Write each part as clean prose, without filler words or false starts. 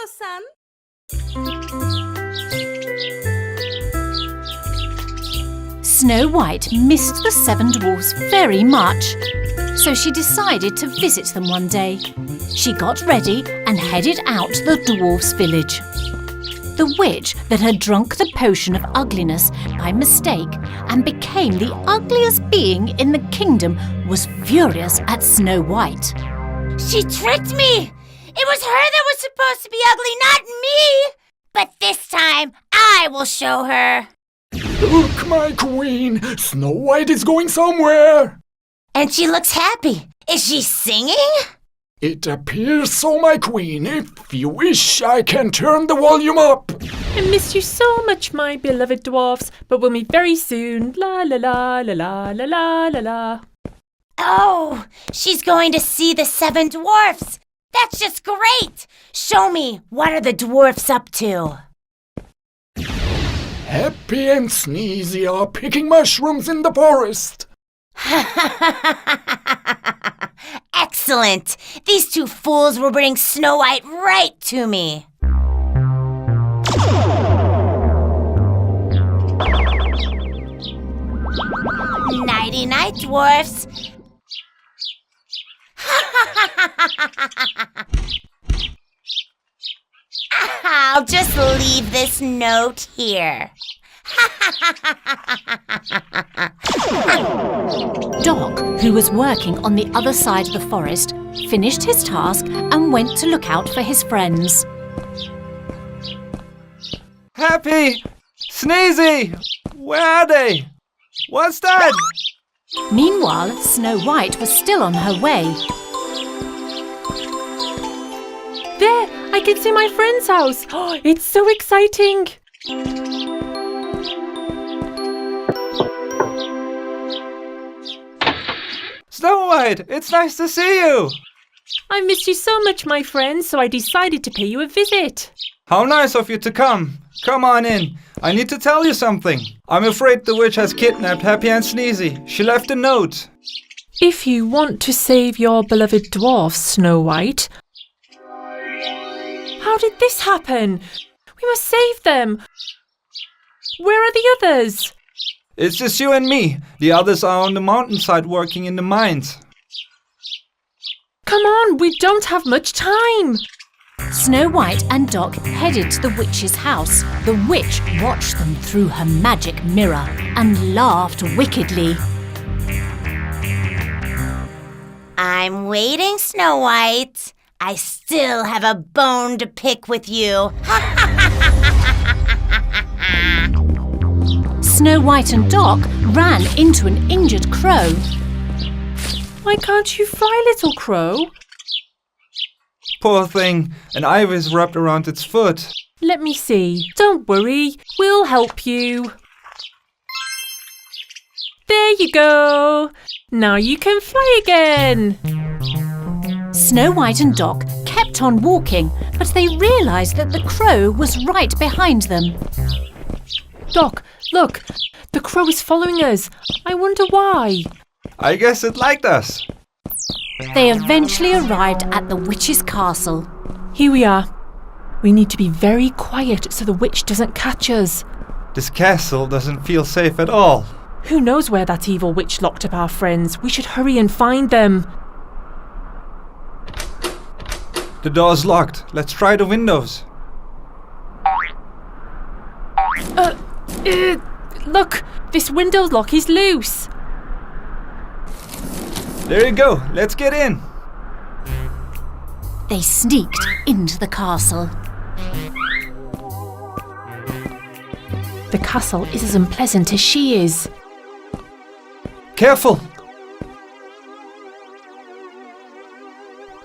KONDOSAN. Snow White missed the Seven Dwarfs very much, so she decided to visit them one day. She got ready and headed out to the dwarfs' village. The witch that had drunk the potion of ugliness by mistake and became the ugliest being in the kingdom was furious at Snow White. She tricked me! It was her that was supposed to be ugly, not me! But this time, I will show her. Look, my queen! Snow White is going somewhere! And she looks happy. Is she singing? It appears so, my queen. If you wish, I can turn the volume up. I miss you so much, my beloved dwarfs, but we'll meet very soon. La la la la la la la la la. Oh, she's going to see the Seven Dwarfs. That's just great. Show me, what are the dwarfs up to? Happy and Sneezy are picking mushrooms in the forest. Excellent! These two fools will bring Snow White right to me. Nighty-night, dwarfs. I'll just leave this note here. Doc, who was working on the other side of the forest, finished his task and went to look out for his friends. Happy! Sneezy! Where are they? What's that? Meanwhile, Snow White was still on her way. There, I can see my friend's house. Oh, it's so exciting. Snow White, it's nice to see you! I missed you so much, my friend, so I decided to pay you a visit. How nice of you to come. Come on in. I need to tell you something. I'm afraid the witch has kidnapped Happy and Sneezy. She left a note. If you want to save your beloved dwarfs, Snow White... How did this happen? We must save them. Where are the others? It's just you and me. The others are on the mountainside working in the mines. Come on, we don't have much time. Snow White and Doc headed to the witch's house. The witch watched them through her magic mirror and laughed wickedly. I'm waiting, Snow White. I still have a bone to pick with you. Snow White and Doc ran into an injured crow. Why can't you fly, little crow? Poor thing, an iris wrapped around its foot. Let me see. Don't worry, we'll help you. There you go. Now you can fly again. Snow White and Doc kept on walking, but they realised that the crow was right behind them. Doc, look, the crow is following us. I wonder why. I guess it liked us. They eventually arrived at the witch's castle. Here we are. We need to be very quiet so the witch doesn't catch us. This castle doesn't feel safe at all. Who knows where that evil witch locked up our friends? We should hurry and find them. The door's locked. Let's try the windows. Look, this window lock is loose. There you go. Let's get in. They sneaked into the castle. The castle is as unpleasant as she is. Careful.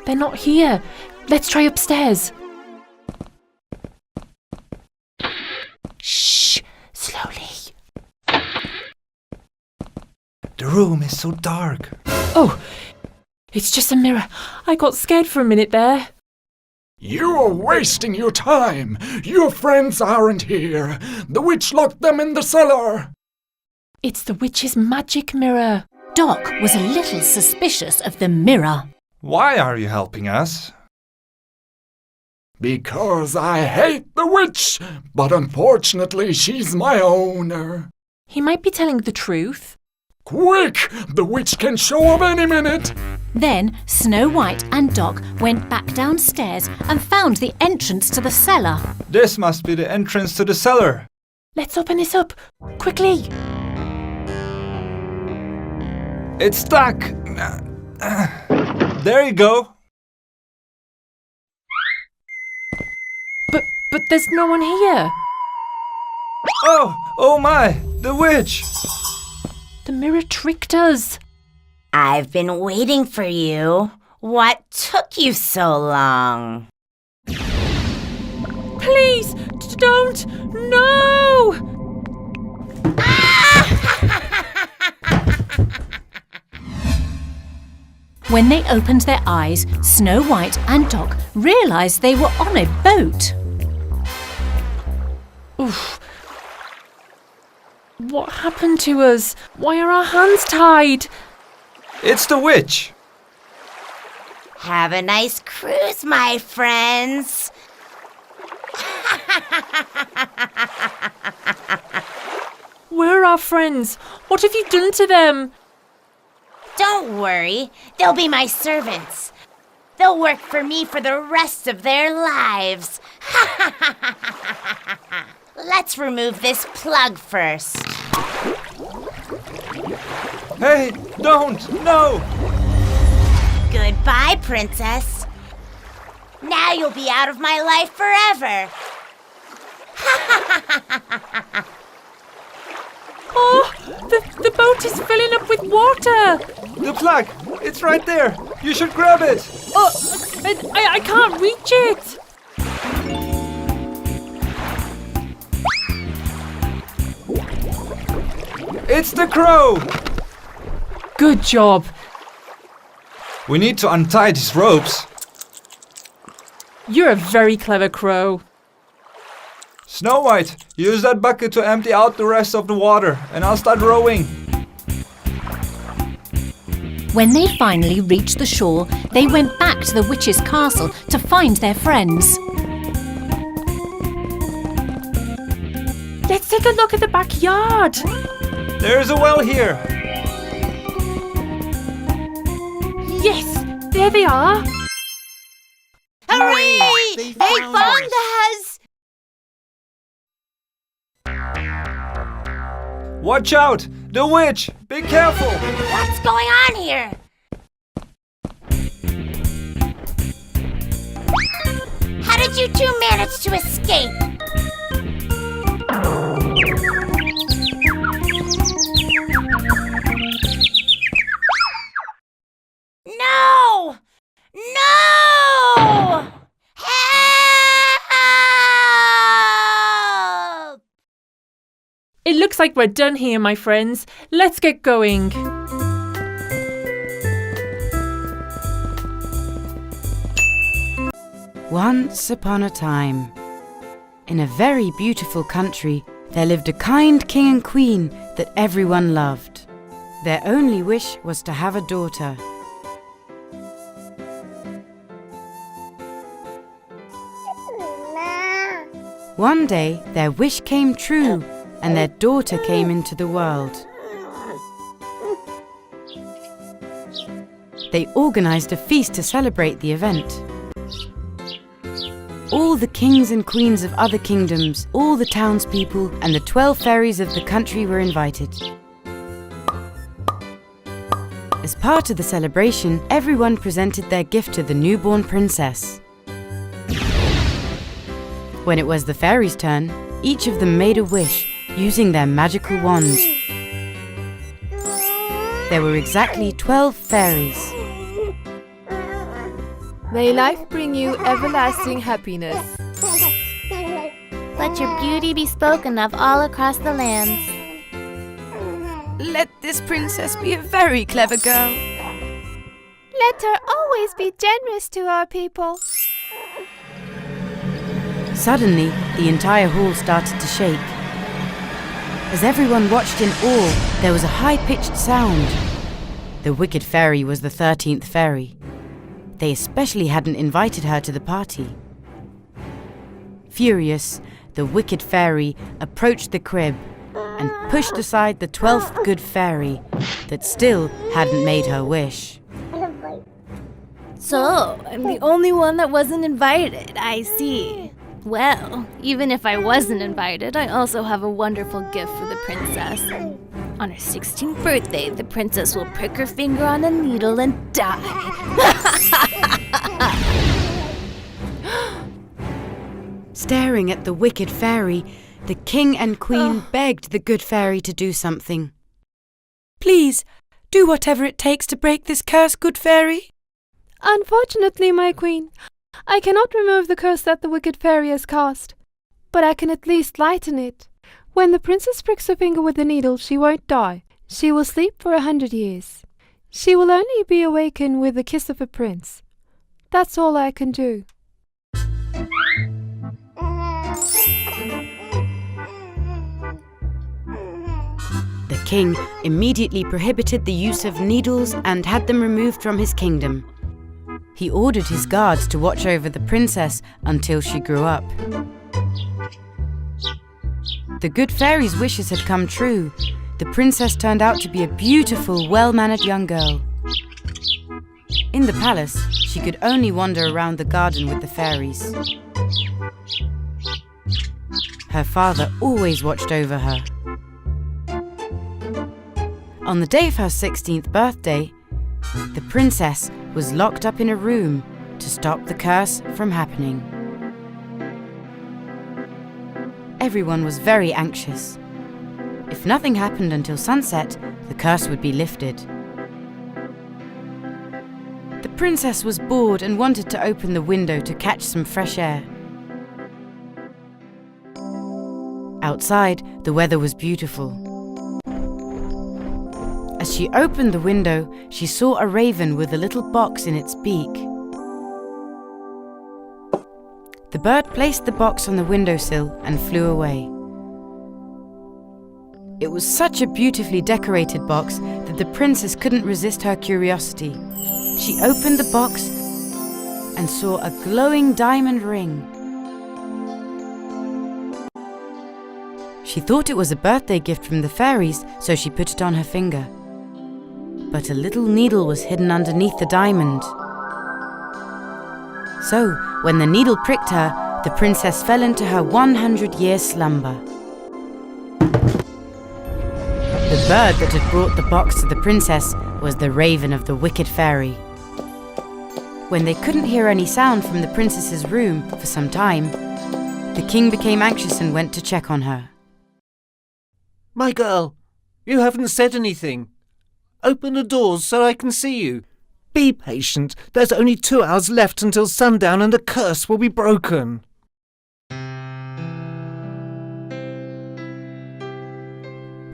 They're not here. Let's try upstairs. Shh, slowly. The room is so dark. Oh, it's just a mirror. I got scared for a minute there. You're wasting your time. Your friends aren't here. The witch locked them in the cellar. It's the witch's magic mirror. Doc was a little suspicious of the mirror. Why are you helping us? Because I hate the witch, but unfortunately she's my owner. He might be telling the truth. Quick! The witch can show up any minute! Then Snow White and Doc went back downstairs and found the entrance to the cellar. This must be the entrance to the cellar. Let's open this up. Quickly. It's stuck. There you go. But there's no one here. Oh my, the witch. The mirror tricked us. I've been waiting for you. What took you so long? Please, don't. No! When they opened their eyes, Snow White and Doc realised they were on a boat. Oof. What happened to us? Why are our hands tied? It's the witch. Have a nice cruise, my friends. Where are our friends? What have you done to them? Don't worry, they'll be my servants. They'll work for me for the rest of their lives. Let's remove this plug first. Hey, don't! No! Goodbye, princess. Now you'll be out of my life forever. Oh, the boat is filling up with water. The plug! It's right there! You should grab it! Oh, I can't reach it. It's the crow! Good job. We need to untie these ropes. You're a very clever crow. Snow White, use that bucket to empty out the rest of the water, and I'll start rowing. When they finally reached the shore, they went back to the witch's castle to find their friends. Let's take a look at the backyard. There's a well here. Yes, there they are. Hooray! They found us! Watch out! The witch! Be careful! What's going on here? How did you two manage to escape? No! No! Help! It looks like we're done here, my friends. Let's get going. Once upon a time, in a very beautiful country, there lived a kind king and queen that everyone loved. Their only wish was to have a daughter. One day, their wish came true, and their daughter came into the world. They organized a feast to celebrate the event. All the kings and queens of other kingdoms, all the townspeople, and the 12 fairies of the country were invited. As part of the celebration, everyone presented their gift to the newborn princess. When it was the fairies' turn, each of them made a wish using their magical wands. There were exactly 12 fairies. May life bring you everlasting happiness. Let your beauty be spoken of all across the lands. Let this princess be a very clever girl. Let her always be generous to our people. Suddenly, the entire hall started to shake. As everyone watched in awe, there was a high-pitched sound. The wicked fairy was the 13th fairy. They especially hadn't invited her to the party. Furious, the wicked fairy approached the crib and pushed aside the 12th good fairy that still hadn't made her wish. So, I'm the only one that wasn't invited, I see. Well, even if I wasn't invited, I also have a wonderful gift for the princess. On her 16th birthday, the princess will prick her finger on a needle and die. Staring at the wicked fairy, the king and queen begged the good fairy to do something. "Please, do whatever it takes to break this curse, good fairy." Unfortunately, my queen, I cannot remove the curse that the wicked fairy has cast, but I can at least lighten it. When the princess pricks her finger with the needle, she won't die. She will sleep for 100 years. She will only be awakened with the kiss of a prince. That's all I can do. The king immediately prohibited the use of needles and had them removed from his kingdom. He ordered his guards to watch over the princess until she grew up. The good fairy's wishes had come true. The princess turned out to be a beautiful, well-mannered young girl. In the palace, she could only wander around the garden with the fairies. Her father always watched over her. On the day of her 16th birthday, the princess was locked up in a room to stop the curse from happening. Everyone was very anxious. If nothing happened until sunset, the curse would be lifted. The princess was bored and wanted to open the window to catch some fresh air. Outside, the weather was beautiful. As she opened the window, she saw a raven with a little box in its beak. The bird placed the box on the windowsill and flew away. It was such a beautifully decorated box that the princess couldn't resist her curiosity. She opened the box and saw a glowing diamond ring. She thought it was a birthday gift from the fairies, so she put it on her finger. But a little needle was hidden underneath the diamond. So, when the needle pricked her, the princess fell into her 100-year slumber. The bird that had brought the box to the princess was the raven of the wicked fairy. When they couldn't hear any sound from the princess's room for some time, the king became anxious and went to check on her. My girl, you haven't said anything. Open the doors so I can see you. Be patient. There's only 2 hours left until sundown and the curse will be broken.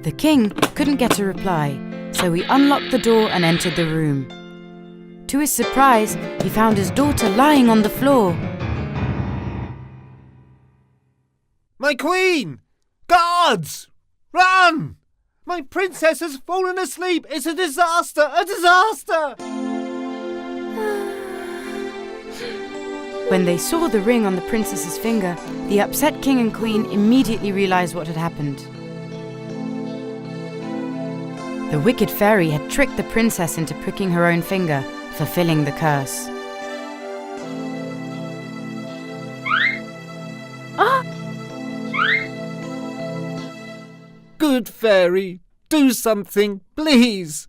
The king couldn't get a reply, so he unlocked the door and entered the room. To his surprise, he found his daughter lying on the floor. My queen! Guards! Run! My princess has fallen asleep! It's a disaster! A disaster! When they saw the ring on the princess's finger, the upset king and queen immediately realized what had happened. The wicked fairy had tricked the princess into pricking her own finger, fulfilling the curse. Good fairy, do something, please.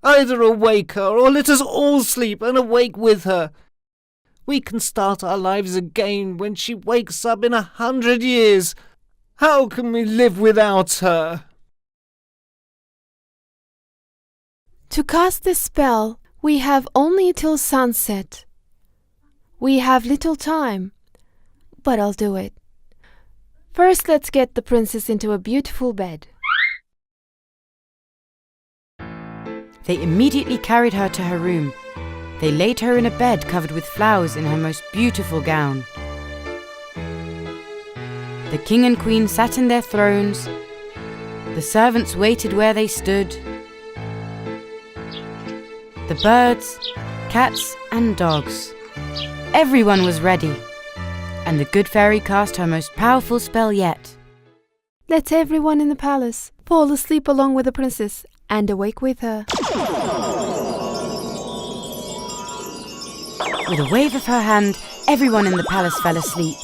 Either awake her or let us all sleep and awake with her. We can start our lives again when she wakes up in 100 years. How can we live without her? To cast this spell, we have only till sunset. We have little time, but I'll do it. First, let's get the princess into a beautiful bed. They immediately carried her to her room. They laid her in a bed covered with flowers in her most beautiful gown. The king and queen sat in their thrones. The servants waited where they stood. The birds, cats, and dogs. Everyone was ready. and the good fairy cast her most powerful spell yet. Let everyone in the palace fall asleep along with the princess and awake with her. With a wave of her hand, everyone in the palace fell asleep.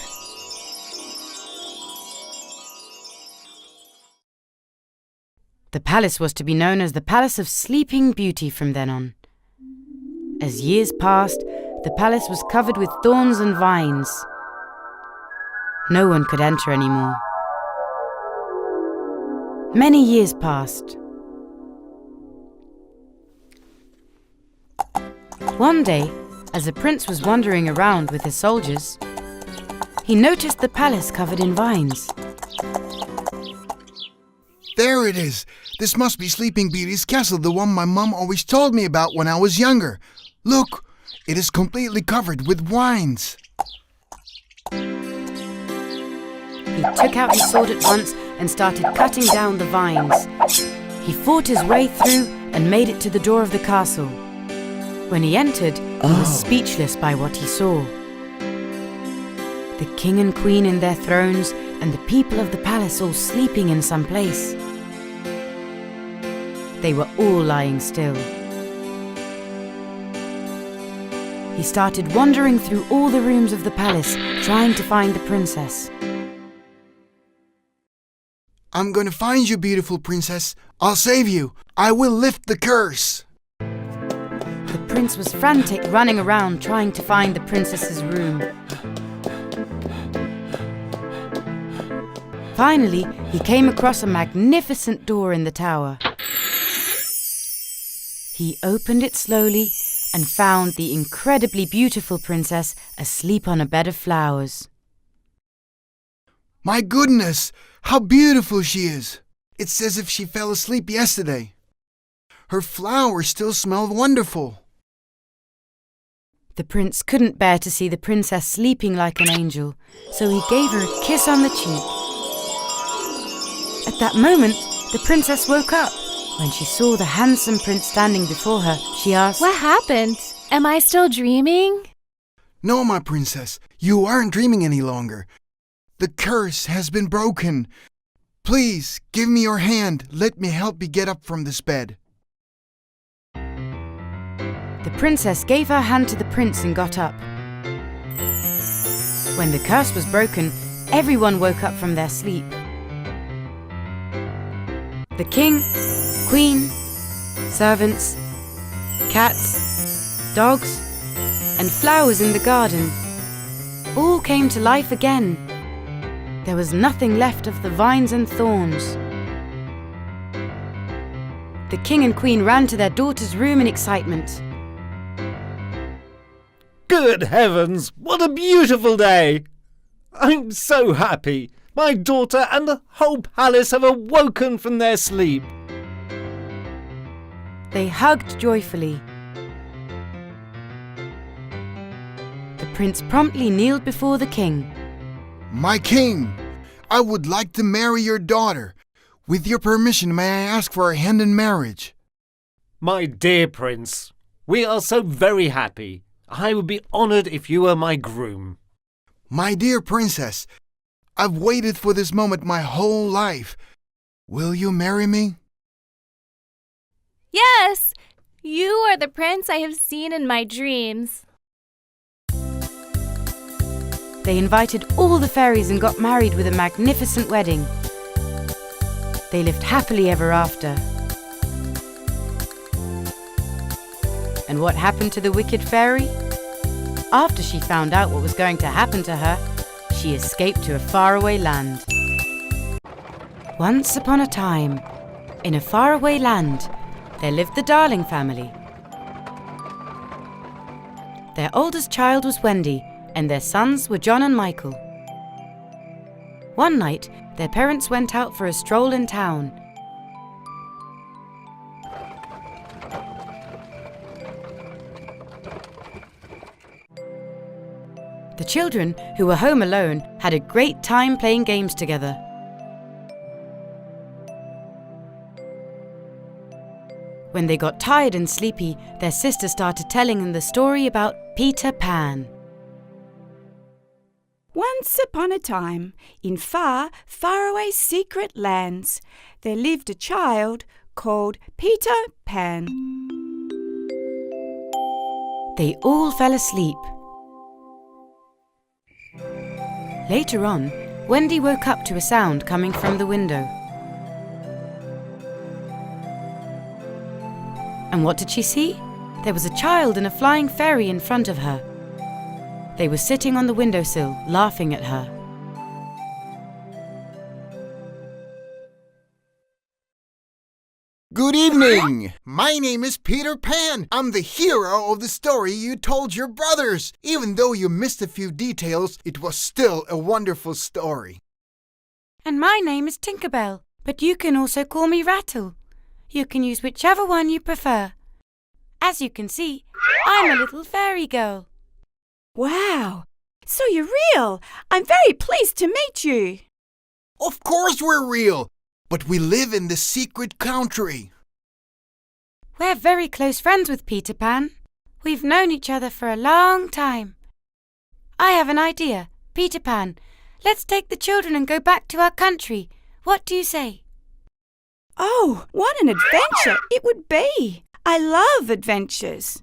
The palace was to be known as the Palace of Sleeping Beauty from then on. As years passed, the palace was covered with thorns and vines. No one could enter anymore. Many years passed. One day, as the prince was wandering around with his soldiers, he noticed the palace covered in vines. There it is. This must be Sleeping Beauty's castle, the one my mom always told me about when I was younger. Look, it is completely covered with vines. He took out his sword at once and started cutting down the vines. He fought his way through and made it to the door of the castle. When he entered, he was speechless by what he saw. The king and queen in their thrones and the people of the palace all sleeping in some place. They were all lying still. He started wandering through all the rooms of the palace, trying to find the princess. I'm going to find you, beautiful princess. I'll save you. I will lift the curse. The prince was frantic, running around trying to find the princess's room. Finally, he came across a magnificent door in the tower. He opened it slowly and found the incredibly beautiful princess asleep on a bed of flowers. My goodness, how beautiful she is. It's as if she fell asleep yesterday. Her flowers still smell wonderful. The prince couldn't bear to see the princess sleeping like an angel, so he gave her a kiss on the cheek. At that moment, the princess woke up. When she saw the handsome prince standing before her, she asked, What happened? Am I still dreaming? No, my princess, you aren't dreaming any longer. The curse has been broken. Please, give me your hand. Let me help you get up from this bed. The princess gave her hand to the prince and got up. When the curse was broken, everyone woke up from their sleep. The king, queen, servants, cats, dogs, and flowers in the garden all came to life again. There was nothing left of the vines and thorns. The king and queen ran to their daughter's room in excitement. Good heavens, what a beautiful day! I'm so happy. My daughter and the whole palace have awoken from their sleep. They hugged joyfully. The prince promptly kneeled before the king. My king, I would like to marry your daughter. With your permission, may I ask for her hand in marriage? My dear prince, we are so very happy. I would be honored if you were my groom. My dear princess, I've waited for this moment my whole life. Will you marry me? Yes! You are the prince I have seen in my dreams. They invited all the fairies and got married with a magnificent wedding. They lived happily ever after. And what happened to the wicked fairy? After she found out what was going to happen to her, she escaped to a faraway land. Once upon a time, in a faraway land, there lived the Darling family. Their oldest child was Wendy, and their sons were John and Michael. One night, their parents went out for a stroll in town. The children, who were home alone, had a great time playing games together. When they got tired and sleepy, their sister started telling them the story about Peter Pan. Once upon a time, in far, faraway secret lands, there lived a child called Peter Pan. They all fell asleep. Later on, Wendy woke up to a sound coming from the window. And what did she see? There was a child and a flying fairy in front of her. They were sitting on the windowsill, laughing at her. Good evening! My name is Peter Pan. I'm the hero of the story you told your brothers. Even though you missed a few details, it was still a wonderful story. And my name is Tinkerbell, but you can also call me Rattle. You can use whichever one you prefer. As you can see, I'm a little fairy girl. Wow! So you're real! I'm very pleased to meet you. Of course we're real, but we live in the secret country. We're very close friends with Peter Pan. We've known each other for a long time. I have an idea. Peter Pan, let's take the children and go back to our country. What do you say? Oh, what an adventure it would be! I love adventures.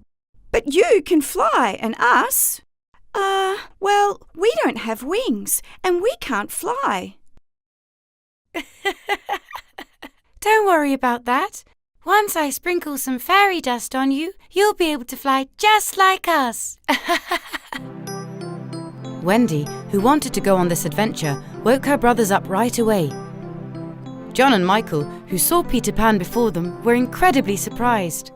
But you can fly, and us? Well, we don't have wings, and we can't fly. Don't worry about that. Once I sprinkle some fairy dust on you, you'll be able to fly just like us. Wendy, who wanted to go on this adventure, woke her brothers up right away. John and Michael, who saw Peter Pan before them, were incredibly surprised.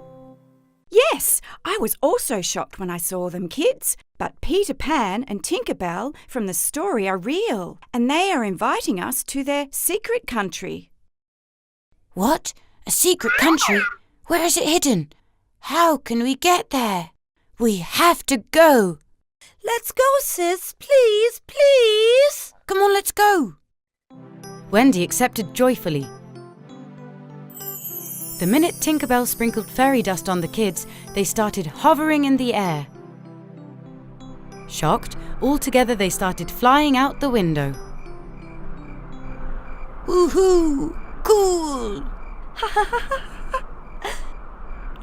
Yes, I was also shocked when I saw them, kids. But Peter Pan and Tinkerbell from the story are real, and they are inviting us to their secret country. What? A secret country? Where is it hidden? How can we get there? We have to go. Let's go, sis. Please, please. Come on, let's go. Wendy accepted joyfully. The minute Tinkerbell sprinkled fairy dust on the kids, they started hovering in the air. Shocked, all together they started flying out the window. Woohoo! Cool!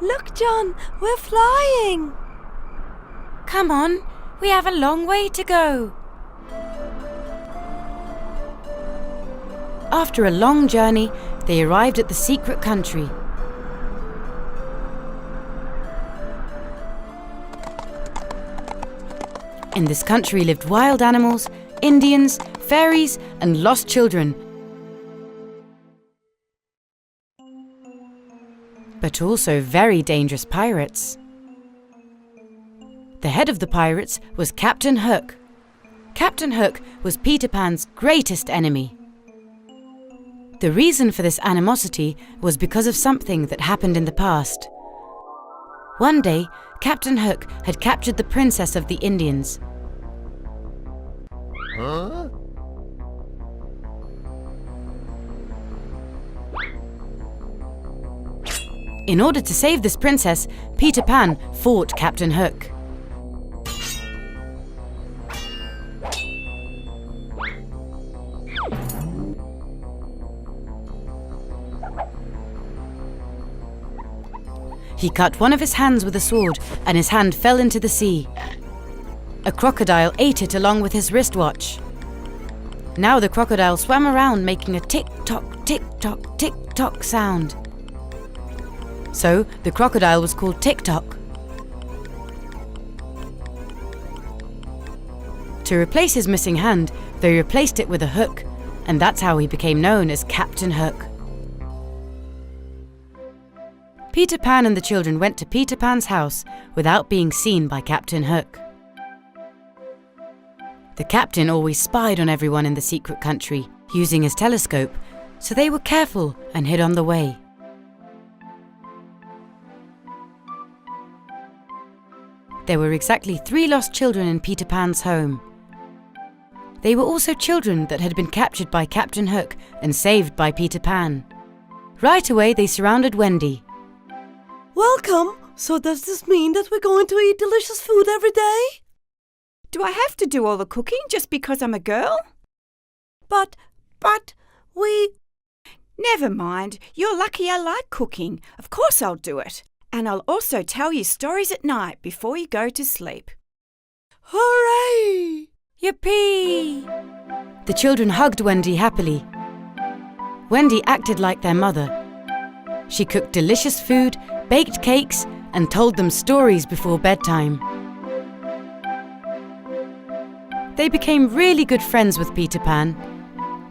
Look, John, we're flying. Come on, we have a long way to go. After a long journey, they arrived at the secret country. In this country lived wild animals, Indians, fairies, and lost children. But also very dangerous pirates. The head of the pirates was Captain Hook. Captain Hook was Peter Pan's greatest enemy. The reason for this animosity was because of something that happened in the past. One day, Captain Hook had captured the princess of the Indians. Huh? In order to save this princess, Peter Pan fought Captain Hook. He cut one of his hands with a sword, and his hand fell into the sea. A crocodile ate it along with his wristwatch. Now the crocodile swam around making a tick-tock, tick-tock, tick-tock sound. So the crocodile was called Tick-Tock. To replace his missing hand, they replaced it with a hook, and that's how he became known as Captain Hook. Peter Pan and the children went to Peter Pan's house without being seen by Captain Hook. The captain always spied on everyone in the secret country, using his telescope, so they were careful and hid on the way. There were exactly 3 lost children in Peter Pan's home. They were also children that had been captured by Captain Hook and saved by Peter Pan. Right away, they surrounded Wendy. Welcome. So does this mean that we're going to eat delicious food every day? Do I have to do all the cooking just because I'm a girl? But we... Never mind. You're lucky I like cooking. Of course I'll do it. And I'll also tell you stories at night before you go to sleep. Hooray! Yippee! The children hugged Wendy happily. Wendy acted like their mother. She cooked delicious food, baked cakes, and told them stories before bedtime. They became really good friends with Peter Pan.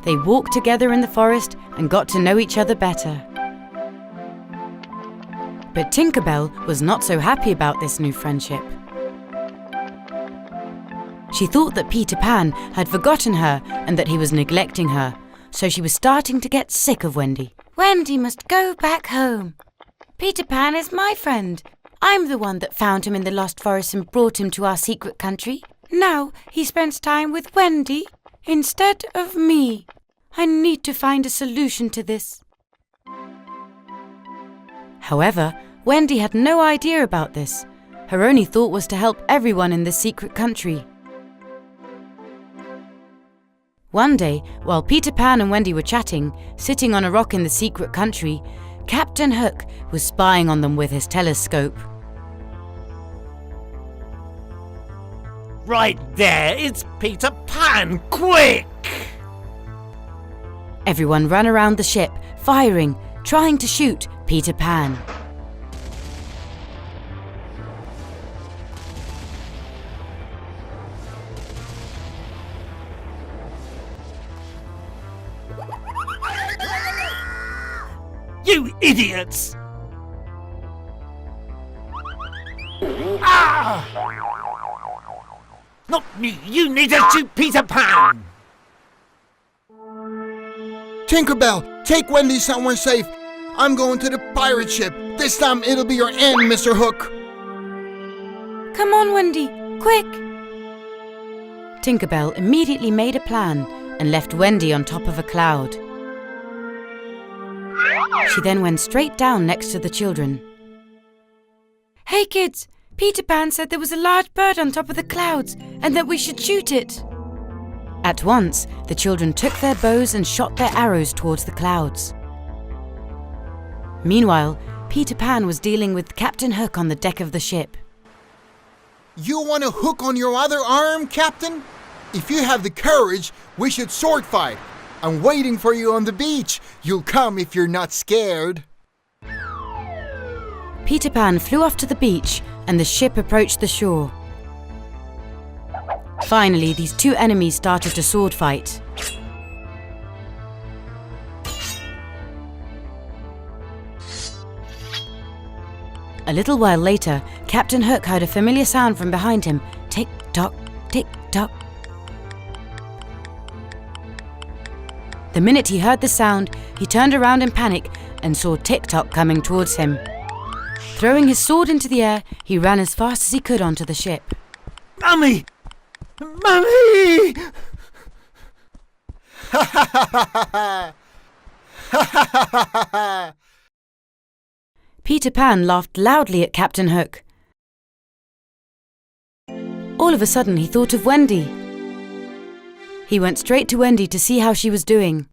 They walked together in the forest and got to know each other better. But Tinker Bell was not so happy about this new friendship. She thought that Peter Pan had forgotten her and that he was neglecting her, so she was starting to get sick of Wendy. Wendy must go back home. Peter Pan is my friend. I'm the one that found him in the Lost Forest and brought him to our secret country. Now he spends time with Wendy instead of me. I need to find a solution to this. However, Wendy had no idea about this. Her only thought was to help everyone in the secret country. One day, while Peter Pan and Wendy were chatting, sitting on a rock in the secret country, Captain Hook was spying on them with his telescope. Right there, it's Peter Pan! Quick! Everyone ran around the ship, firing, trying to shoot Peter Pan. You idiots! Ah! Not me! You need to shoot Peter Pan! Tinkerbell, take Wendy somewhere safe. I'm going to the pirate ship. This time it'll be your end, Mr. Hook. Come on, Wendy, quick! Tinkerbell immediately made a plan and left Wendy on top of a cloud. She then went straight down next to the children. Hey kids, Peter Pan said there was a large bird on top of the clouds and that we should shoot it. At once, the children took their bows and shot their arrows towards the clouds. Meanwhile, Peter Pan was dealing with Captain Hook on the deck of the ship. You want a hook on your other arm, Captain? If you have the courage, we should sword fight. I'm waiting for you on the beach. You'll come if you're not scared. Peter Pan flew off to the beach and the ship approached the shore. Finally, these two enemies started to sword fight. A little while later, Captain Hook heard a familiar sound from behind him. Tick-tock, tick-tock. The minute he heard the sound, he turned around in panic and saw Tick-tock coming towards him. Throwing his sword into the air, he ran as fast as he could onto the ship. Mummy! Mummy! Ha ha ha ha ha! Ha ha ha ha ha! Peter Pan laughed loudly at Captain Hook. All of a sudden, he thought of Wendy. He went straight to Wendy to see how she was doing.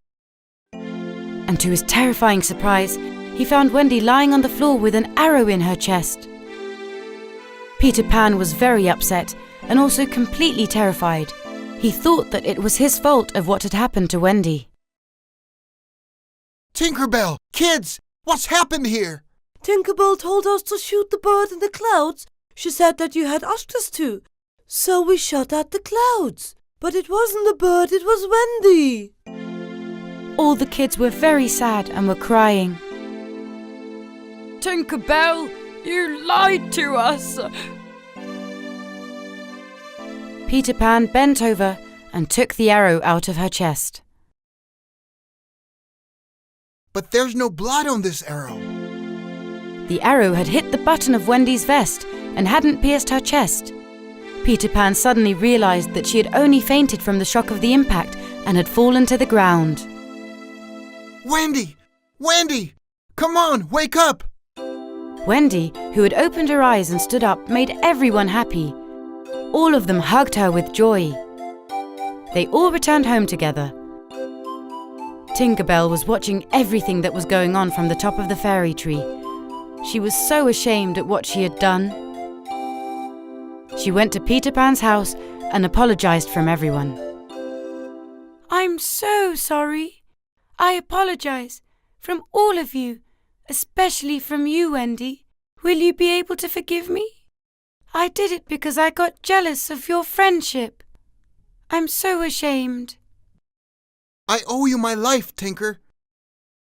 And to his terrifying surprise, he found Wendy lying on the floor with an arrow in her chest. Peter Pan was very upset and also completely terrified. He thought that it was his fault of what had happened to Wendy. Tinkerbell, kids, what's happened here? Tinkerbell told us to shoot the bird in the clouds. She said that you had asked us to. So we shot at the clouds. But it wasn't the bird, it was Wendy. All the kids were very sad and were crying. Tinkerbell, you lied to us. Peter Pan bent over and took the arrow out of her chest. But there's no blood on this arrow. The arrow had hit the button of Wendy's vest and hadn't pierced her chest. Peter Pan suddenly realized that she had only fainted from the shock of the impact and had fallen to the ground. Wendy! Wendy! Come on, wake up! Wendy, who had opened her eyes and stood up, made everyone happy. all of them hugged her with joy. They all returned home together. Tinker Bell was watching everything that was going on from the top of the fairy tree. She was so ashamed at what she had done. She went to Peter Pan's house and apologized from everyone. I'm so sorry. I apologize from all of you, especially from you, Wendy. Will you be able to forgive me? I did it because I got jealous of your friendship. I'm so ashamed. I owe you my life, Tinker.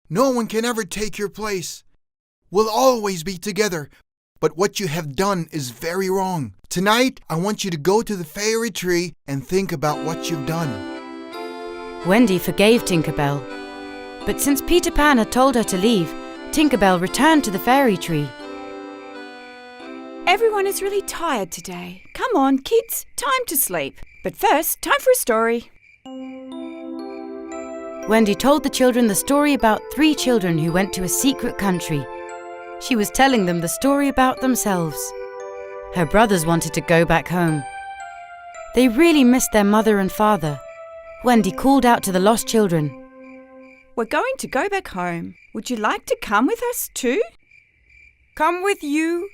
No one can ever take your place. We'll always be together, but what you have done is very wrong. Tonight, I want you to go to the fairy tree and think about what you've done. Wendy forgave Tinker Bell. But since Peter Pan had told her to leave, Tinker Bell returned to the fairy tree. Everyone is really tired today. Come on, kids, time to sleep. But first, time for a story. Wendy told the children the story about 3 children who went to a secret country. She was telling them the story about themselves. Her brothers wanted to go back home. They really missed their mother and father. Wendy called out to the lost children. We're going to go back home. Would you like to come with us too? Come with you?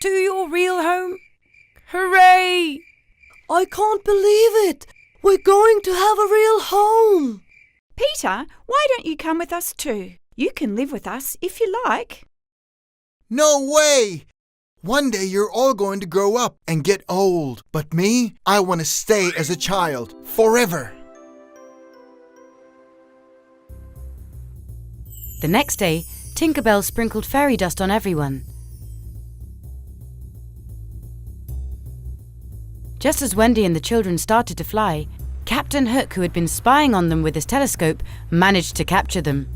To your real home? Hooray! I can't believe it! We're going to have a real home! Peter, why don't you come with us too? You can live with us if you like. No way! One day you're all going to grow up and get old. But me, I want to stay as a child forever. The next day, Tinker Bell sprinkled fairy dust on everyone. Just as Wendy and the children started to fly, Captain Hook, who had been spying on them with his telescope, managed to capture them.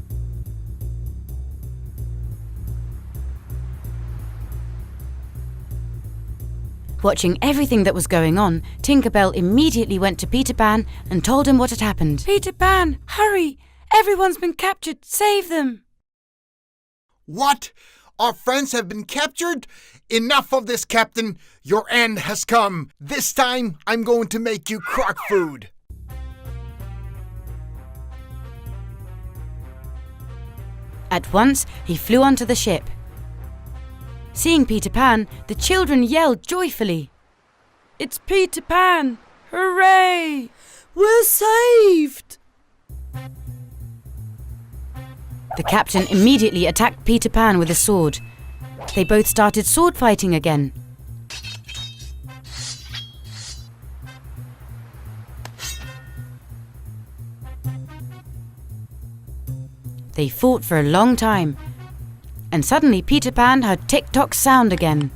Watching everything that was going on, Tinker Bell immediately went to Peter Pan and told him what had happened. Peter Pan, hurry! Everyone's been captured. Save them! What? Our friends have been captured? Enough of this, Captain. Your end has come. This time, I'm going to make you crock food. At once, he flew onto the ship. Seeing Peter Pan, the children yelled joyfully. It's Peter Pan! Hooray! We're saved! The captain immediately attacked Peter Pan with a sword. They both started sword fighting again. They fought for a long time, and suddenly Peter Pan heard tick-tock sound again.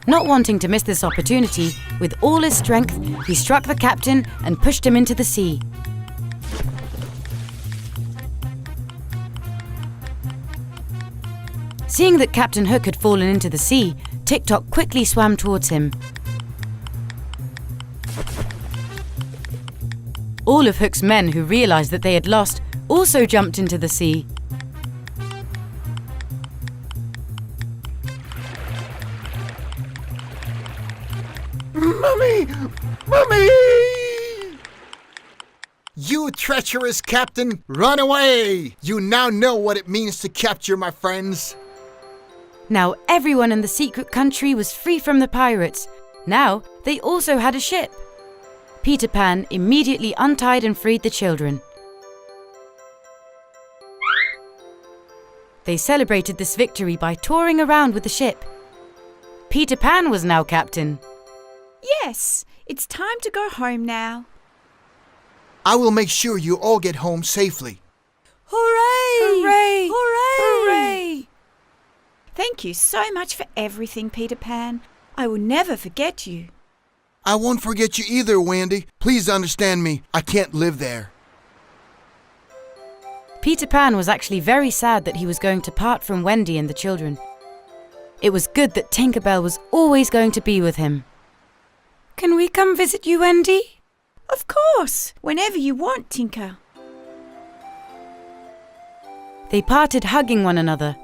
Not wanting to miss this opportunity, with all his strength, he struck the captain and pushed him into the sea. Seeing that Captain Hook had fallen into the sea, Tick-Tock quickly swam towards him. All of Hook's men, who realized that they had lost, also jumped into the sea. Mummy! Mummy! You treacherous captain, run away! You now know what it means to capture my friends. Now everyone in the secret country was free from the pirates. Now they also had a ship. Peter Pan immediately untied and freed the children. They celebrated this victory by touring around with the ship. Peter Pan was now captain. Yes, it's time to go home now. I will make sure you all get home safely. Hooray! Hooray! Hooray! Hooray! Thank you so much for everything, Peter Pan. I will never forget you. I won't forget you either, Wendy. Please understand me. I can't live there. Peter Pan was actually very sad that he was going to part from Wendy and the children. It was good that Tinker Bell was always going to be with him. Can we come visit you, Wendy? Of course, whenever you want, Tinker. They parted hugging one another.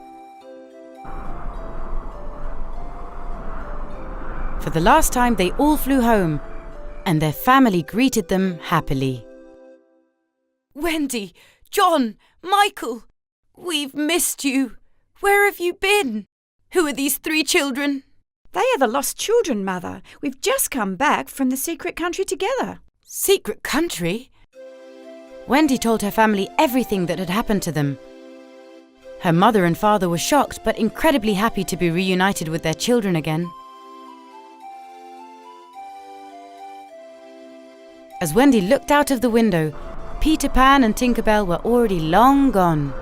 For the last time, they all flew home, and their family greeted them happily. Wendy, John, Michael, we've missed you. Where have you been? Who are these 3 children? They are the lost children, Mother. We've just come back from the secret country together. Secret country? Wendy told her family everything that had happened to them. Her mother and father were shocked but incredibly happy to be reunited with their children again. As Wendy looked out of the window, Peter Pan and Tinker Bell were already long gone.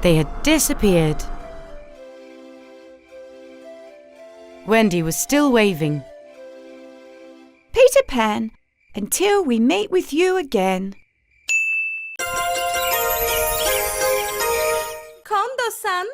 They had disappeared. Wendy was still waving. Peter Pan, until we meet with you again. Kondosan